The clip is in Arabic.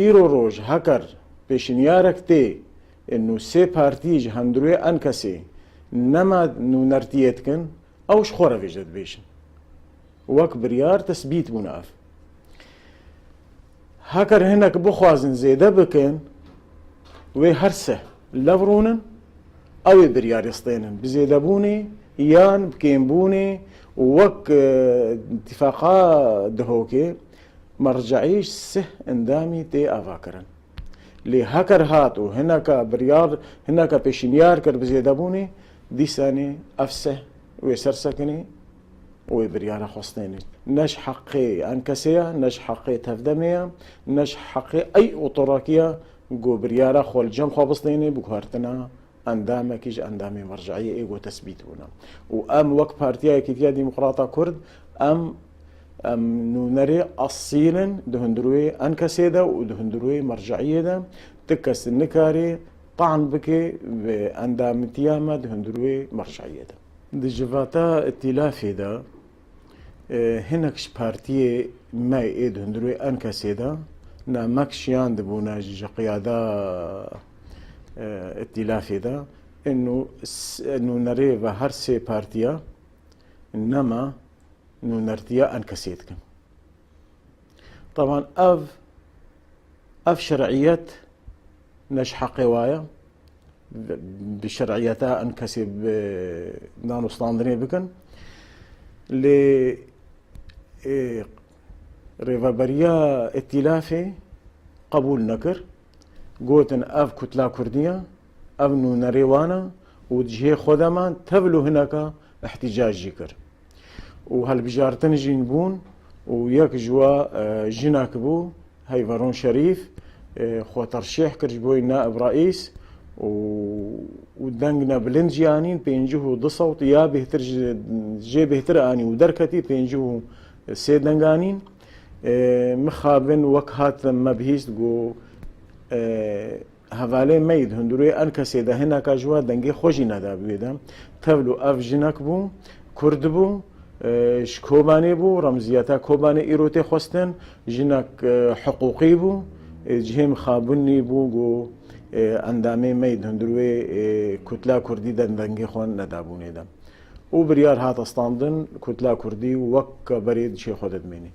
إيرو روج هكر بيشنيارك تي إنه سي بارتيج هندروي أنكسي نما نرتيتكن أوش خورا فيجد بيشن وك بريار تثبيت مناف هكر هناك بخوازن زيدا بكن وهرسه لفرونن أو بريار يسطينن بزيدابوني يان بكيمبوني وك اتفاقا دهوكي مرجعيش سه اندامي تي افاكرن لي هكر هاتو هناك بريار هناك بيشنيار كر بزيدابوني دي ساني افسه ويسرسكني وبريارة خصنيني نش حقي أنكسية نش حقي تفدمية نش حقي أي أطراكية جو بريارة خول جم خابصنيني بكهرتنا أندامة كيج أندامي مرجعية إيجو تثبيتونا وأم وك بارتيا كيتيا ديمقراطة كرد أم نونري أصيلا دهندروي أنكسيدا ودهندروي مرجعية دا تكس النكاري طعن بكي بأندام تياما دهندروي مرجعية دا دجفاتا ائتلافي دا هناكش بارتية ما ايد هندروي أنكسيدا نا ماكشيان دبونا قيادة ائتلافي دا انه نري هر سي بارتيا انما نرتيا أنكسيتكم طبعا اف شرعيات نجح قوايا بشرعيتها أنكسب نانو ستاندرين بكن ل ريفابريا ائتلافي قبول نكر قوتن اف كتلا كردية اف نونريوانا وجهي خدمان تبلو هناك احتجاج جيكر وهالبجارتن جينبون وياك جوا جناك بو هاي فرون شريف خو ترشيح كرجبوي نائب رئيس ودنجنا بلنجيانين بينجوه ضصوت يا بهتر جي بهتر اني ودركتي بينجوه سيدنجانين مخابن وكهات ما بهيست جو هفالي ميد هندوري انكسيدا هنا كاجوا دنجي خوجي ندا بيدم تبلو اف جناك بو كرد بو شكوباني بو رمزياتا كوباني ايروتي خوستن جناك حقوقي بو جهم خابني بو جو اندامي ميد هندروي كتلا كردي دنجي خون ندابوني دم وبريار هات استاندن كتلا كردي وك بريد شي خودت مني